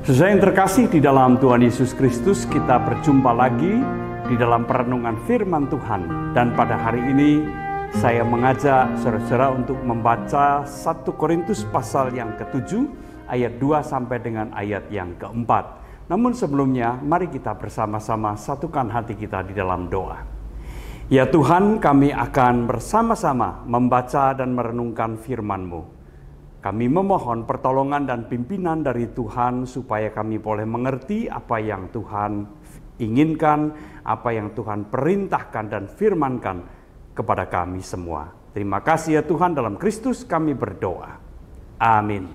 Saudara yang terkasih di dalam Tuhan Yesus Kristus, kita berjumpa lagi di dalam perenungan firman Tuhan. Dan pada hari ini saya mengajak saudara-saudara untuk membaca 1 Korintus pasal yang ke-7 ayat 2 sampai dengan ayat yang ke-4. Namun sebelumnya mari kita bersama-sama satukan hati kita di dalam doa. Ya Tuhan, kami akan bersama-sama membaca dan merenungkan firman-Mu. Kami memohon pertolongan dan pimpinan dari Tuhan supaya kami boleh mengerti apa yang Tuhan inginkan, apa yang Tuhan perintahkan dan firmankan kepada kami semua. Terima kasih ya Tuhan, dalam Kristus kami berdoa. Amin.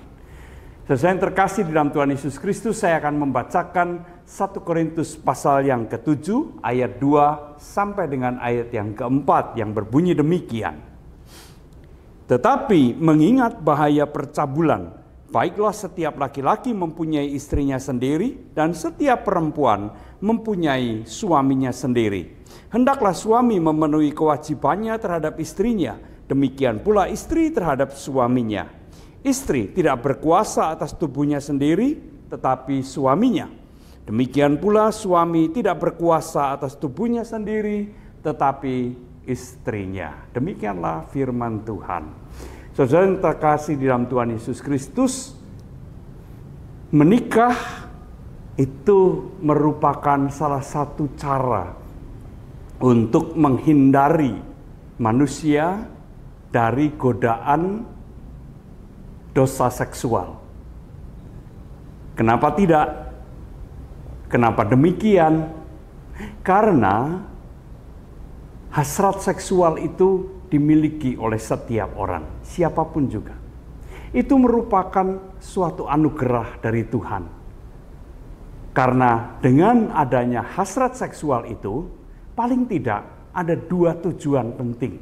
Saudara yang terkasih di dalam Tuhan Yesus Kristus, saya akan membacakan 1 Korintus pasal yang ke-7 ayat 2 sampai dengan ayat yang ke-4 yang berbunyi demikian. Tetapi mengingat bahaya percabulan, baiklah setiap laki-laki mempunyai istrinya sendiri dan setiap perempuan mempunyai suaminya sendiri. Hendaklah suami memenuhi kewajibannya terhadap istrinya, demikian pula istri terhadap suaminya. Istri tidak berkuasa atas tubuhnya sendiri, tetapi suaminya. Demikian pula suami tidak berkuasa atas tubuhnya sendiri, tetapi istrinya. Demikianlah firman Tuhan. Saudara yang terkasih di dalam Tuhan Yesus Kristus, menikah itu merupakan salah satu cara untuk menghindari manusia dari godaan dosa seksual. Kenapa tidak? Kenapa demikian? Karena hasrat seksual itu dimiliki oleh setiap orang, siapapun juga. Itu merupakan suatu anugerah dari Tuhan. Karena dengan adanya hasrat seksual itu, paling tidak ada dua tujuan penting.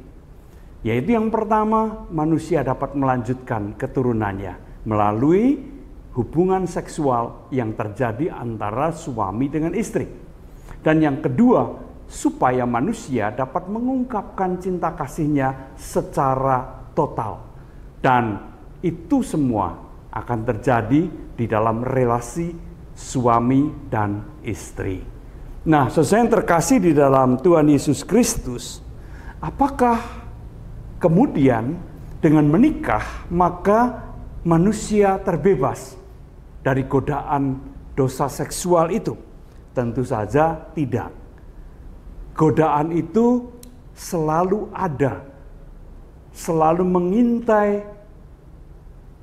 Yaitu yang pertama, manusia dapat melanjutkan keturunannya melalui hubungan seksual yang terjadi antara suami dengan istri. Dan yang kedua, supaya manusia dapat mengungkapkan cinta kasihnya secara total. Dan itu semua akan terjadi di dalam relasi suami dan istri. Nah, saudara yang terkasih di dalam Tuhan Yesus Kristus, apakah kemudian dengan menikah maka manusia terbebas dari godaan dosa seksual itu? Tentu saja tidak. Godaan itu selalu ada, selalu mengintai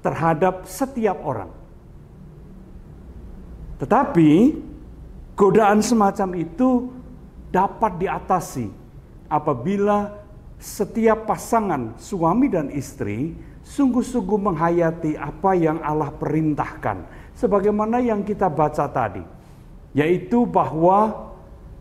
terhadap setiap orang. Tetapi godaan semacam itu dapat diatasi apabila setiap pasangan suami dan istri sungguh-sungguh menghayati apa yang Allah perintahkan. Sebagaimana yang kita baca tadi, yaitu bahwa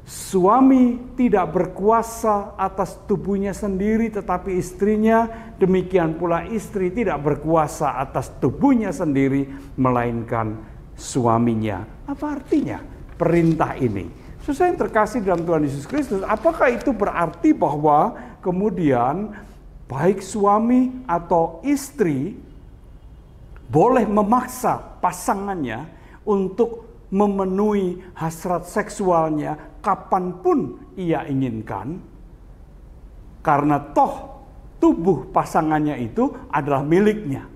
suami tidak berkuasa atas tubuhnya sendiri tetapi istrinya, demikian pula istri tidak berkuasa atas tubuhnya sendiri melainkan suaminya. Apa artinya perintah ini? Saudara yang terkasih dalam Tuhan Yesus Kristus, apakah itu berarti bahwa kemudian baik suami atau istri boleh memaksa pasangannya untuk memenuhi hasrat seksualnya kapanpun ia inginkan, karena toh tubuh pasangannya itu adalah miliknya.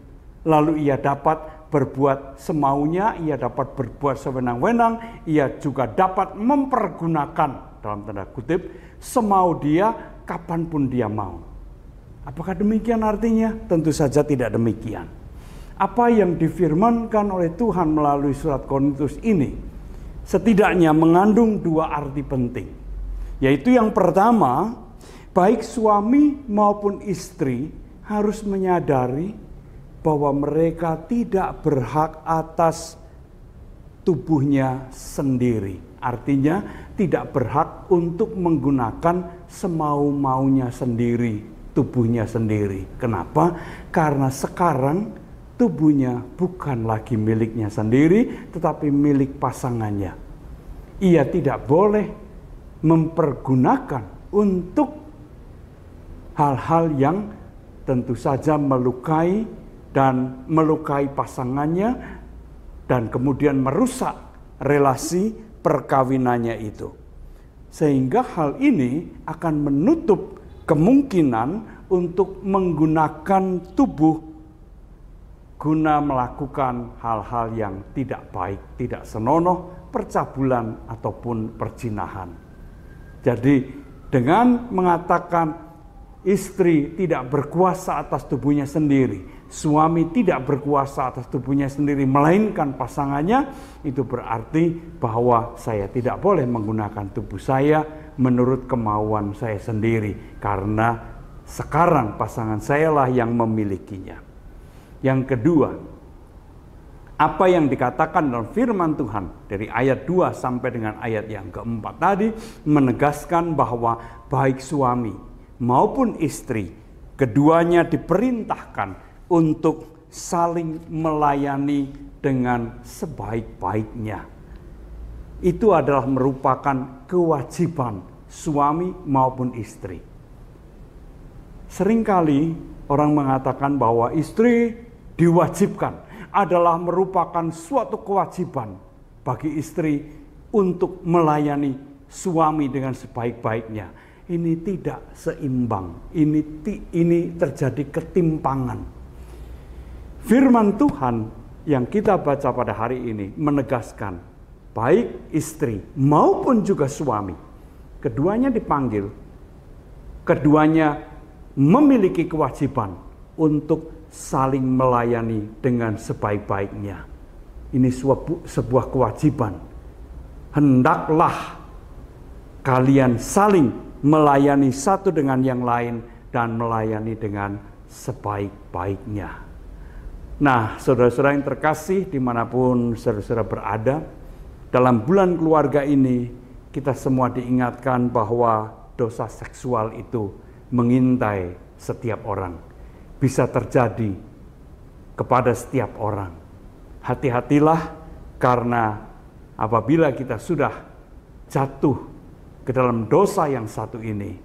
Lalu ia dapat berbuat semaunya, ia dapat berbuat sewenang-wenang, ia juga dapat mempergunakan dalam tanda kutip semau dia kapanpun dia mau. Apakah demikian artinya? Tentu saja tidak demikian. Apa yang difirmankan oleh Tuhan melalui surat Korintus ini setidaknya mengandung dua arti penting. Yaitu yang pertama, baik suami maupun istri harus menyadari bahwa mereka tidak berhak atas tubuhnya sendiri. Artinya tidak berhak untuk menggunakan semau-maunya sendiri, tubuhnya sendiri. Kenapa? Karena sekarang tubuhnya bukan lagi miliknya sendiri, tetapi milik pasangannya. Ia tidak boleh mempergunakan untuk hal-hal yang tentu saja melukai dan melukai pasangannya, dan kemudian merusak relasi perkawinannya itu. Sehingga hal ini akan menutup kemungkinan untuk menggunakan tubuh guna melakukan hal-hal yang tidak baik, tidak senonoh, percabulan ataupun perzinahan. Jadi dengan mengatakan istri tidak berkuasa atas tubuhnya sendiri, suami tidak berkuasa atas tubuhnya sendiri, melainkan pasangannya, itu berarti bahwa saya tidak boleh menggunakan tubuh saya menurut kemauan saya sendiri, karena sekarang pasangan saya lah yang memilikinya. Yang kedua, apa yang dikatakan dalam firman Tuhan dari ayat 2 sampai dengan ayat yang keempat tadi menegaskan bahwa baik suami maupun istri, keduanya diperintahkan untuk saling melayani dengan sebaik-baiknya. Itu adalah merupakan kewajiban suami maupun istri. Seringkali orang mengatakan bahwa istri diwajibkan, adalah merupakan suatu kewajiban bagi istri untuk melayani suami dengan sebaik-baiknya. Ini tidak seimbang, ini terjadi ketimpangan. Firman Tuhan yang kita baca pada hari ini menegaskan, baik istri maupun juga suami, keduanya dipanggil, keduanya memiliki kewajiban untuk saling melayani dengan sebaik-baiknya. Ini sebuah kewajiban. Hendaklah kalian saling melayani satu dengan yang lain dan melayani dengan sebaik-baiknya. Nah, saudara-saudara yang terkasih dimanapun saudara-saudara berada, dalam bulan keluarga ini kita semua diingatkan bahwa dosa seksual itu mengintai setiap orang. Bisa terjadi kepada setiap orang. Hati-hatilah, karena apabila kita sudah jatuh ke dalam dosa yang satu ini,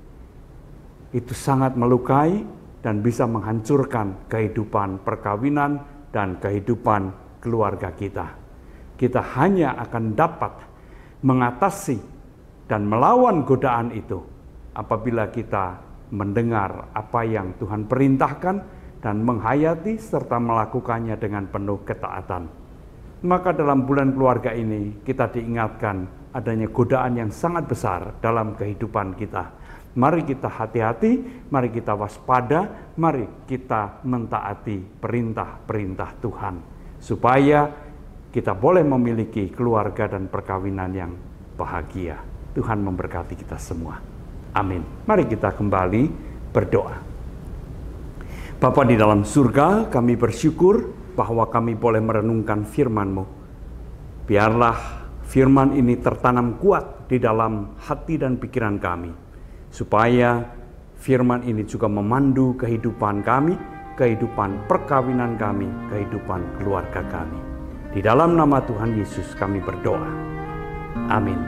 itu sangat melukai dan bisa menghancurkan kehidupan perkawinan dan kehidupan keluarga kita. Kita hanya akan dapat mengatasi dan melawan godaan itu apabila kita mendengar apa yang Tuhan perintahkan dan menghayati serta melakukannya dengan penuh ketaatan. Maka dalam bulan keluarga ini kita diingatkan adanya godaan yang sangat besar dalam kehidupan kita. Mari kita hati-hati, mari kita waspada, mari kita mentaati perintah-perintah Tuhan, supaya kita boleh memiliki keluarga dan perkawinan yang bahagia. Tuhan memberkati kita semua. Amin. Mari kita kembali berdoa. Bapa di dalam surga, kami bersyukur bahwa kami boleh merenungkan firman-Mu. Biarlah firman ini tertanam kuat di dalam hati dan pikiran kami, supaya firman ini juga memandu kehidupan kami, kehidupan perkawinan kami, kehidupan keluarga kami. Di dalam nama Tuhan Yesus kami berdoa. Amin.